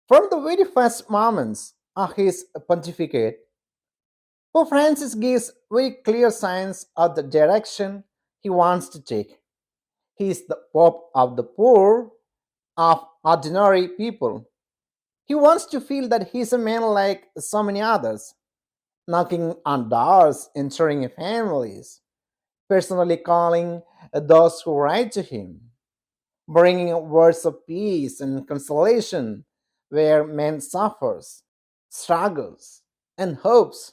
From the very first moments of his pontificate, Pope Francis gives very clear signs of the direction he wants to take. He is the Pope of the poor, of ordinary people. He wants to feel that he is a man like so many others, knocking on doors, entering families, personally calling those who write to him, bringing words of peace and consolation where man suffers, struggles, and hopes.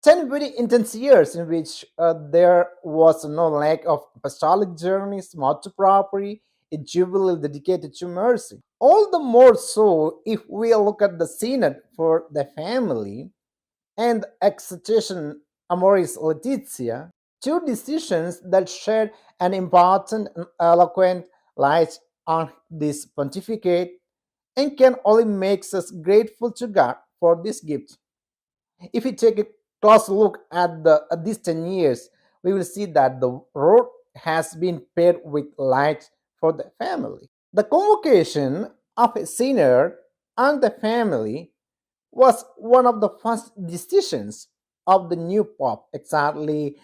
10 very intense years in which there was no lack of apostolic journeys, martyr property, a jubilee dedicated to mercy. All the more so if we look at the synod for the family and Excitation Amoris Laetitia, two decisions that shed an important and eloquent light on this pontificate and can only make us grateful to God for this gift. If we take a close look at these 10 years, we will see that the road has been paved with light for the family. The convocation of a synod on the family was one of the first decisions of the new pope exactly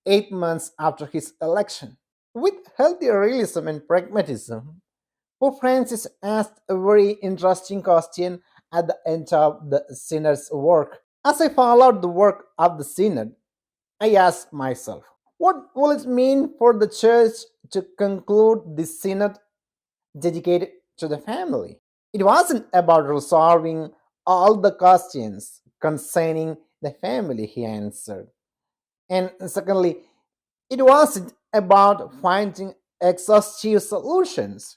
8 months after his election. With healthy realism and pragmatism, Pope Francis asked a very interesting question at the end of the synod's work. As I followed the work of the synod, I asked myself, what will it mean for the church to conclude this synod dedicated to the family? It wasn't about resolving all the questions concerning the family, he answered. And secondly, it wasn't about finding exhaustive solutions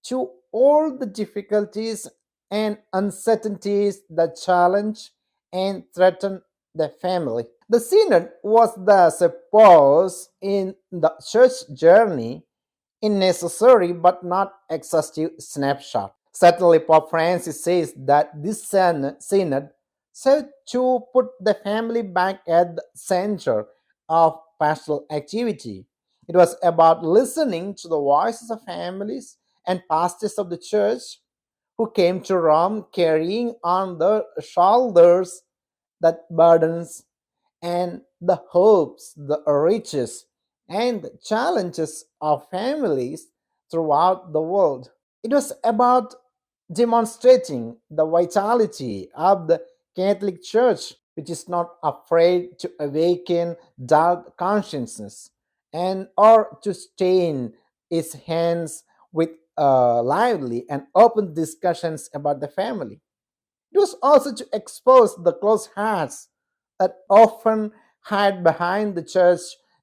to all the difficulties and uncertainties that challenge and threaten the family. The synod was thus a pause in the church journey, a necessary but not exhaustive snapshot. Certainly, Pope Francis says that this synod sought to put the family back at the center of pastoral activity. It was about listening to the voices of families and pastors of the church who came to Rome carrying on their shoulders that burdens and the hopes, the riches, and the challenges of families throughout the world. It was about demonstrating the vitality of the Catholic Church, which is not afraid to awaken dull consciences and or to stain its hands with lively and open discussions about the family. It was also to expose the closed hearts that often hide behind the church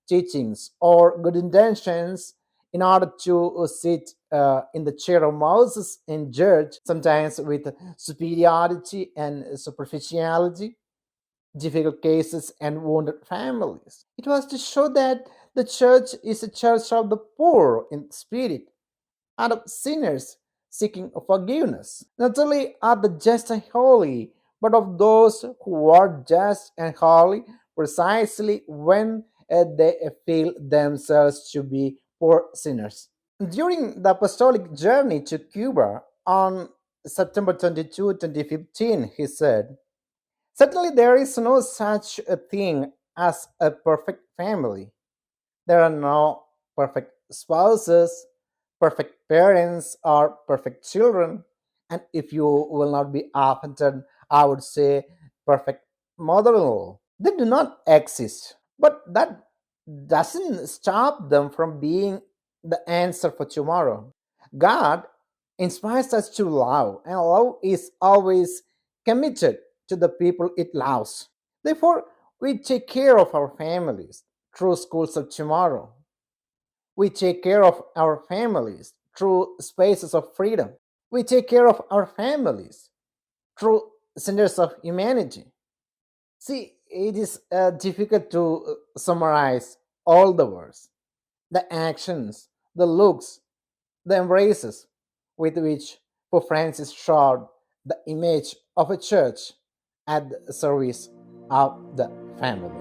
teachings or good intentions in order to sit in the chair of Moses and judge, sometimes with superiority and superficiality, difficult cases and wounded families. It was to show that the church is a church of the poor in spirit and of sinners seeking forgiveness. Not only are the just and holy, but of those who are just and holy precisely when they feel themselves to be poor sinners. During the apostolic journey to Cuba on September 22, 2015, he said, certainly there is no such a thing as a perfect family. There are no perfect spouses, perfect parents, or perfect children. And if you will not be offended, I would say perfect mother in law. They do not exist. But that doesn't stop them from being the answer for tomorrow. God inspires us to love, and love is always committed to the people it loves. Therefore, we take care of our families through schools of tomorrow. We take care of our families through spaces of freedom. We take care of our families through centers of humanity. See, it is difficult to summarize all the words, the actions, the looks, the embraces with which Pope Francis showed the image of a church at the service of the family.